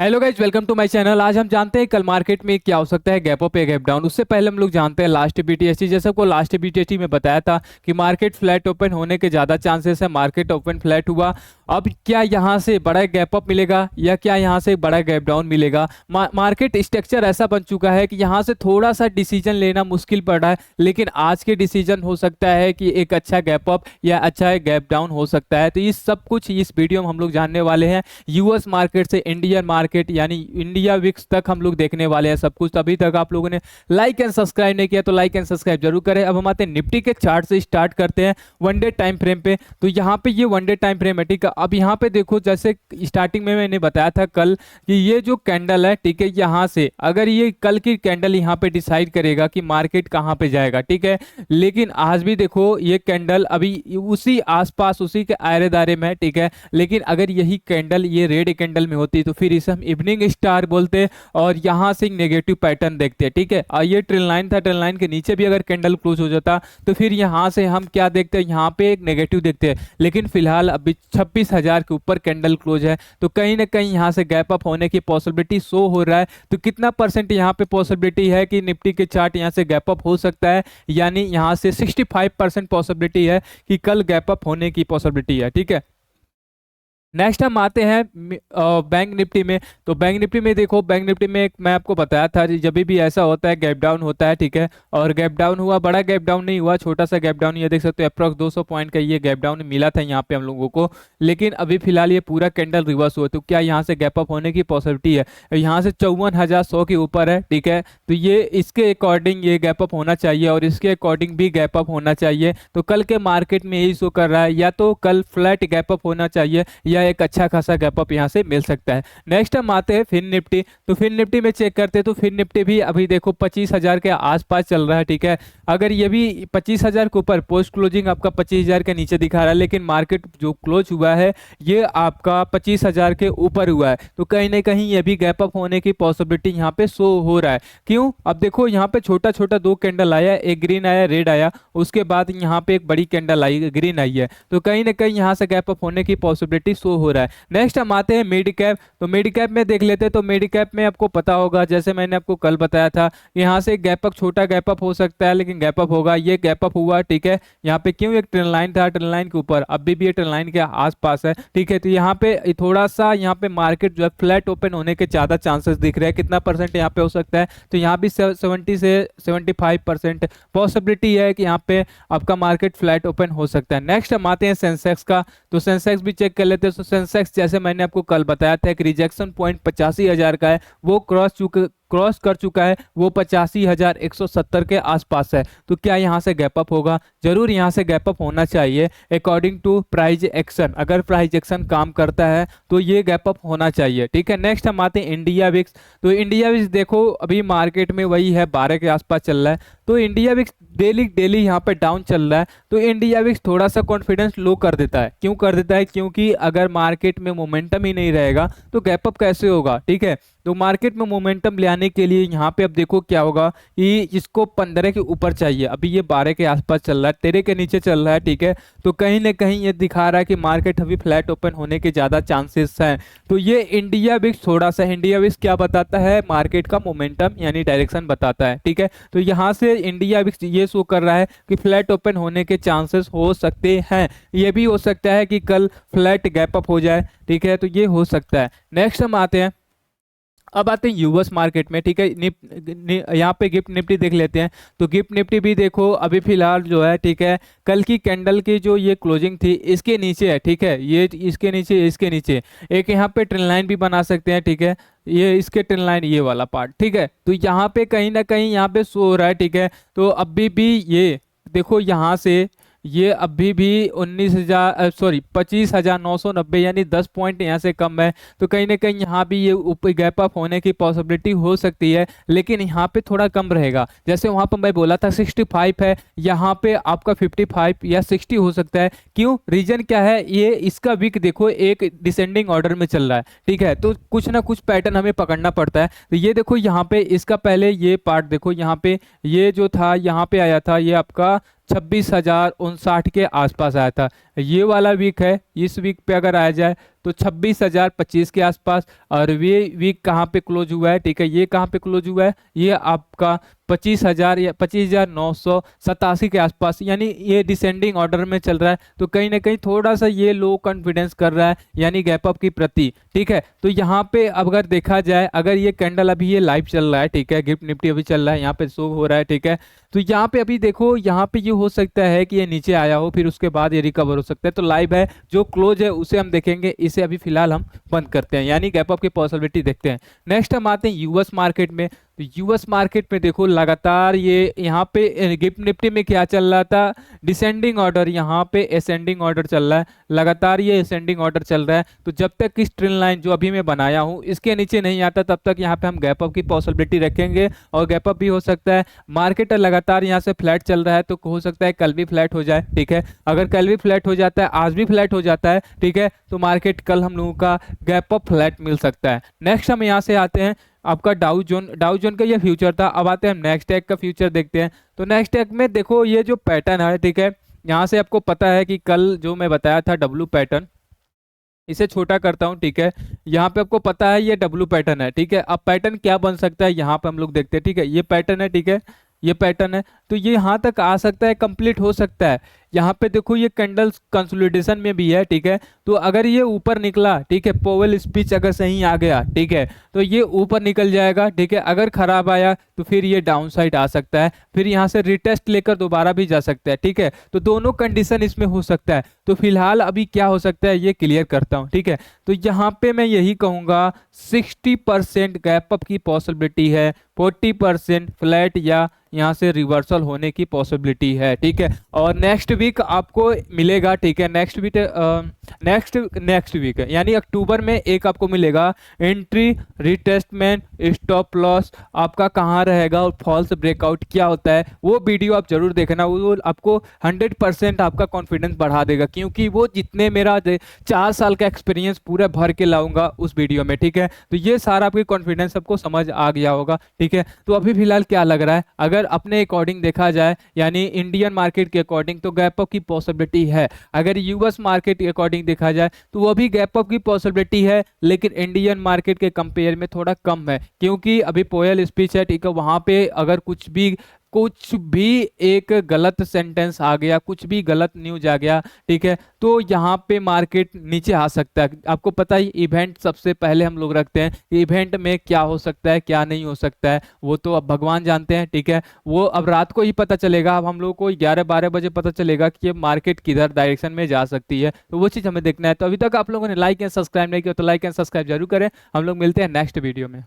Hello guys, welcome to my channel. आज हम जानते हैं कल मार्केट में क्या हो सकता है, गैप अप या गैप डाउन। उससे पहले हम लोग जानते हैं लास्ट बीटीएसटी। जैसे को लास्ट बीटीएसटी में बताया था कि मार्केट फ्लैट ओपन होने के ज़्यादा चांसेस है। मार्केट ओपन फ्लैट हुआ। अब क्या यहाँ से बड़ा गैप अप मिलेगा या क्या यहाँ से बड़ा गैप डाउन मिलेगा? मार्केट स्ट्रक्चर ऐसा बन चुका है कि यहाँ से थोड़ा सा डिसीजन लेना मुश्किल पड़ रहा है, लेकिन आज के डिसीजन हो सकता है कि एक अच्छा गैप अप या अच्छा गैप डाउन हो सकता है। तो ये सब कुछ इस वीडियो में हम लोग जानने वाले हैं। यूएस मार्केट से इंडियन मार्केट यानी इंडिया विक्स तक हम लोग देखने वाले हैं सब कुछ। तो अभी तक आप लोगों ने लाइक एंड सब्सक्राइब नहीं किया तो लाइक एंड सब्सक्राइब जरूर करें। अब हम आते हैं निफ्टी के चार्ट से स्टार्ट करते हैं वन डे टाइम फ्रेम पे। तो यहाँ पे ये वन डे टाइम फ्रेम है, ठीक है। अब यहाँ पे देखो, जैसे स्टार्टिंग में मैंने बताया था कल कि ये जो कैंडल है, ठीक है, यहाँ से अगर ये कल की कैंडल यहाँ पे डिसाइड करेगा कि मार्केट कहाँ पे जाएगा, ठीक है। लेकिन आज भी देखो ये कैंडल अभी उसी आसपास उसी के आरे दायरे में है, ठीक है। लेकिन अगर यही कैंडल ये रेड कैंडल में होती तो फिर इसे हम इवनिंग स्टार बोलते और यहां से नेगेटिव पैटर्न देखते हैं, ठीक है। और ये ट्रेल लाइन था, ट्रेल लाइन के नीचे भी अगर कैंडल क्लोज हो जाता तो फिर यहां से हम क्या देखते हैं, यहां पे एक नेगेटिव देखते हैं। लेकिन फिलहाल अभी 26,000 के ऊपर कैंडल क्लोज है, तो कहीं ना कहीं यहां से गैप अप होने की पॉसिबिलिटी शो हो रहा है। तो कितना परसेंट यहां पे पॉसिबिलिटी है कि निफ्टी के चार्ट यहां से गैप अप हो सकता है? यानी यहां से 65% पॉसिबिलिटी है कि कल गैप अप होने की पॉसिबिलिटी है, ठीक है। नेक्स्ट हम आते हैं बैंक निफ्टी में। तो बैंक निफ्टी में देखो, बैंक निफ्टी में एक मैं आपको बताया था जब भी ऐसा होता है गैप डाउन होता है, ठीक है। और गैप डाउन हुआ, बड़ा गैप डाउन नहीं हुआ, छोटा सा गैप डाउन। ये देख सकते हो अप्रॉक्स 200 पॉइंट का ये गैप डाउन मिला था यहाँ पे हम लोगों को। लेकिन अभी फिलहाल ये पूरा कैंडल रिवर्स हुआ, तो क्या यहाँ से गैप अप होने की पॉसिबिलिटी है? यहाँ से 54,100 के ऊपर है, ठीक है। तो ये इसके अकॉर्डिंग ये गैप अप होना चाहिए और इसके अकॉर्डिंग भी गैप अप होना चाहिए। तो कल के मार्केट में यही शो कर रहा है, या तो कल फ्लैट गैप अप होना चाहिए या एक अच्छा खासा गैप अप यहां से मिल सकता है। नेक्स्ट हम आते हैं फिन निफ्टी। तो फिन निफ्टी में चेक करते हैं तो फिन निफ्टी भी अभी देखो 25,000 के आसपास चल रहा है, ठीक है। अगर ये भी 25,000 के ऊपर, पोस्ट क्लोजिंग आपका 25,000 के नीचे दिखा रहा है, लेकिन मार्केट जो क्लोज हुआ है ये आपका 25,000 के ऊपर हुआ है। तो कहीं ना कहीं ये भी गैप अप होने की पॉसिबिलिटी यहाँ पे शो हो रहा है। क्यों? अब देखो यहाँ पे छोटा छोटा दो कैंडल आया, एक ग्रीन आया, रेड आया, उसके बाद यहाँ पे एक बड़ी कैंडल आई, ग्रीन आई है। तो कहीं ना कहीं यहाँ से गैप अप होने की पॉसिबिलिटी शो हो रहा है। नेक्स्ट हम आते हैं मिड कैप। तो मिड कैप में देख लेते हैं। तो मिड कैप में आपको पता होगा, जैसे मैंने आपको कल बताया था, यहाँ से गैप अप, छोटा गैप अप हो सकता है लेकिन गैप अप होगा। ये गैप अप हुआ, ठीक है। यहाँ पे क्यों? एक ट्रेंड लाइन था, ट्रेंड लाइन के ऊपर, अभी भी ये ट्रेंड लाइन के आसपास है, ठीक है। तो यहाँ पे थोड़ा सा यहाँ पे मार्केट जो है फ्लैट ओपन होने के ज्यादा चांसेस दिख रहे हैं। कितना परसेंट यहाँ पे हो सकता है? तो यहाँ भी 70 से 75% पॉसिबिलिटी है कि यहाँ पे आपका मार्केट फ्लैट ओपन हो सकता है। नेक्स्ट हम आते हैं सेंसेक्स का। तो सेंसेक्स भी चेक कर लेते हैं। तो सेंसेक्स जैसे मैंने आपको कल बताया था एक रिजेक्शन पॉइंट 85,000 का है, वो क्रॉस कर चुका है, वो 85,170 के आसपास है। तो क्या यहाँ से गैप अप होगा? जरूर यहाँ से गैप अप होना चाहिए अकॉर्डिंग टू प्राइस एक्शन। अगर प्राइस एक्शन काम करता है तो ये गैप अप होना चाहिए, ठीक है। नेक्स्ट हम आते हैं इंडिया विक्स। तो इंडिया विक्स देखो अभी मार्केट में वही है, 12 के आसपास चल रहा है। तो इंडिया विक्स डेली डेली यहाँ पे डाउन चल रहा है। तो इंडिया विक्स थोड़ा सा कॉन्फिडेंस लो कर देता है। क्यों कर देता है? क्योंकि अगर मार्केट में मोमेंटम ही नहीं रहेगा तो गैप अप कैसे होगा, ठीक है। तो मार्केट में मोमेंटम ले आने के लिए यहाँ पे अब देखो क्या होगा कि इसको 15 के ऊपर चाहिए। अभी ये 12 के आसपास चल रहा है, 13 के नीचे चल रहा है, ठीक है। तो कहीं ना कहीं ये दिखा रहा है कि मार्केट अभी फ्लैट ओपन होने के ज्यादा चांसेस हैं। तो ये इंडिया विक्स थोड़ा सा, इंडिया विक्स क्या बताता है? मार्केट का मोमेंटम यानी डायरेक्शन बताता है, ठीक है। तो यहाँ से इंडिया विक्स ये शो कर रहा है कि फ्लैट ओपन होने के चांसेस हो सकते हैं। ये भी हो सकता है कि कल फ्लैट गैप अप हो जाए, ठीक है। तो ये हो सकता है। नेक्स्ट हम आते हैं, अब आते हैं यूएस मार्केट में, ठीक है। यहाँ पे गिफ्ट निफ्टी देख लेते हैं। तो गिफ्ट निफ्टी भी देखो अभी फिलहाल जो है, ठीक है, कल की कैंडल की जो ये क्लोजिंग थी इसके नीचे है, ठीक है। ये इसके नीचे एक यहाँ पे ट्रेंड लाइन भी बना सकते हैं, ठीक है। ये इसके ट्रेंड लाइन, ये वाला पार्ट, ठीक है। तो यहाँ पे कहीं ना कहीं यहाँ पे शो हो रहा है, ठीक है। तो अभी भी ये देखो यहाँ से ये अभी भी 25,990 यानी 10 पॉइंट यहाँ से कम है। तो कहीं ना कहीं यहाँ भी ये ऊपर गैप अप होने की पॉसिबिलिटी हो सकती है, लेकिन यहाँ पे थोड़ा कम रहेगा। जैसे वहाँ पर मैं बोला था 65 है, यहाँ पे आपका 55 या 60 हो सकता है। क्यों? रीजन क्या है? ये इसका वीक देखो एक डिसेंडिंग ऑर्डर में चल रहा है, ठीक है। तो कुछ ना कुछ पैटर्न हमें पकड़ना पड़ता है। तो ये देखो यहाँ पे इसका पहले ये पार्ट देखो, यहाँ पे ये जो था यहाँ पे आया था, ये आपका 26,059 के आसपास आया था। ये वाला वीक है, इस वीक पे अगर आया जाए तो 26,025 के आसपास। और ये वीक कहाँ पे क्लोज हुआ है, ठीक है, ये कहाँ पे क्लोज हुआ है, ये आपका 25,000 या 25,987 के आसपास, यानी ये डिसेंडिंग ऑर्डर में चल रहा है। तो कहीं ना कहीं थोड़ा सा ये लो कॉन्फिडेंस कर रहा है, यानी गैप अप की प्रति, ठीक है। तो यहाँ पे अगर देखा जाए, अगर ये कैंडल अभी ये लाइव चल रहा है, ठीक है, गिफ्ट निफ्टी अभी चल रहा है, यहाँ पे शो हो रहा है, ठीक है। तो यहाँ पे अभी देखो, यहाँ पे ये हो सकता है कि ये नीचे आया हो, फिर उसके बाद ये रिकवर हो सकता है। तो लाइव है, जो क्लोज है उसे हम देखेंगे, इसे अभी फिलहाल हम बंद करते हैं, यानी गैप अप की पॉसिबिलिटी देखते हैं। नेक्स्ट हम आते हैं यूएस मार्केट में। तो यूएस मार्केट में देखो लगातार ये यहाँ पे गिफ्ट निफ्टी में क्या चल रहा था, डिसेंडिंग ऑर्डर, यहाँ पे असेंडिंग ऑर्डर चल रहा है, लगातार ये असेंडिंग ऑर्डर चल रहा है। तो जब तक इस ट्रेंड लाइन जो अभी मैं बनाया हूँ इसके नीचे नहीं आता, तब तक यहाँ पे हम गैप अप की पॉसिबिलिटी रखेंगे, और गैप अप भी हो सकता है। मार्केट लगातार यहाँ से फ्लैट चल रहा है, तो हो सकता है कल भी फ्लैट हो जाए, ठीक है। अगर कल भी फ्लैट हो जाता है, आज भी फ्लैट हो जाता है, ठीक है, तो मार्केट कल हम लोगों का गैप अप फ्लैट मिल सकता है। नेक्स्ट हम यहाँ से आते हैं आपका डाउ जोन का ये फ्यूचर था। अब आते हैं हम नेक्स्ट टैग का फ्यूचर देखते हैं। तो नेक्स्ट टैग में देखो ये जो पैटर्न है, ठीक है, यहाँ से आपको पता है कि कल जो मैं बताया था डब्लू पैटर्न, इसे छोटा करता हूँ, ठीक है। यहाँ पे आपको पता है ये डब्लू पैटर्न है, ठीक है। अब पैटर्न क्या बन सकता है यहाँ पे हम लोग देखते हैं, ठीक है, ये पैटर्न है, ठीक है, ये पैटर्न है। तो ये यहाँ तक आ सकता है, कंप्लीट हो सकता है। यहाँ पे देखो ये कैंडल्स कंसोलिडेशन में भी है, ठीक है। तो अगर ये ऊपर निकला, ठीक है, पोवेल स्पीच अगर सही आ गया, ठीक है, तो ये ऊपर निकल जाएगा, ठीक है। अगर खराब आया तो फिर ये डाउन साइड आ सकता है, फिर यहाँ से रिटेस्ट लेकर दोबारा भी जा सकता है, ठीक है। तो दोनों कंडीशन इसमें हो सकता है। तो फिलहाल अभी क्या हो सकता है ये क्लियर करता हूँ, ठीक है। तो यहाँ पे मैं यही कहूँगा 60% गैप अप की पॉसिबिलिटी है, 40% फ्लैट या यहाँ से रिवर्सल होने की पॉसिबिलिटी है, ठीक है। और नेक्स्ट वीक आपको मिलेगा, ठीक है, नेक्स्ट वीक है, यानी अक्टूबर में एक आपको मिलेगा एंट्री, रिटेस्टमेंट, स्टॉप लॉस आपका कहाँ रहेगा, और फॉल्स ब्रेकआउट क्या होता है, वो वीडियो आप जरूर देखना। वो आपको 100% आपका कॉन्फिडेंस बढ़ा देगा, क्योंकि वो जितने मेरा 4 साल का एक्सपीरियंस पूरा भर के लाऊंगा उस वीडियो में, ठीक है। तो ये सारा आपकी कॉन्फिडेंस आपको समझ आ गया होगा, ठीक है। तो अभी फिलहाल क्या लग रहा है, अगर अपने अकॉर्डिंग देखा जाए, यानी इंडियन मार्केट के अकॉर्डिंग, तो गैप अप की पॉसिबिलिटी है। अगर यूएस मार्केट के अकॉर्डिंग देखा जाए तो वो भी गैप अप की पॉसिबिलिटी है, लेकिन इंडियन मार्केट के कंपेयर में थोड़ा कम है, क्योंकि अभी पोयल स्पीच है, ठीक है, वहां पे अगर कुछ भी एक गलत सेंटेंस आ गया, कुछ भी गलत न्यूज आ गया, ठीक है, तो यहाँ पे मार्केट नीचे आ सकता है। आपको पता ही इवेंट सबसे पहले हम लोग रखते हैं, इवेंट में क्या हो सकता है क्या नहीं हो सकता है, वो तो अब भगवान जानते हैं, ठीक है। वो अब रात को ही पता चलेगा, अब हम लोग को 11-12 बजे पता चलेगा कि ये मार्केट किधर डायरेक्शन में जा सकती है, तो वो चीज़ हमें देखना है। तो अभी तक आप लोगों ने लाइक एंड सब्सक्राइब नहीं किया तो लाइक एंड सब्सक्राइब जरूर करें। हम लोग मिलते हैं नेक्स्ट वीडियो में।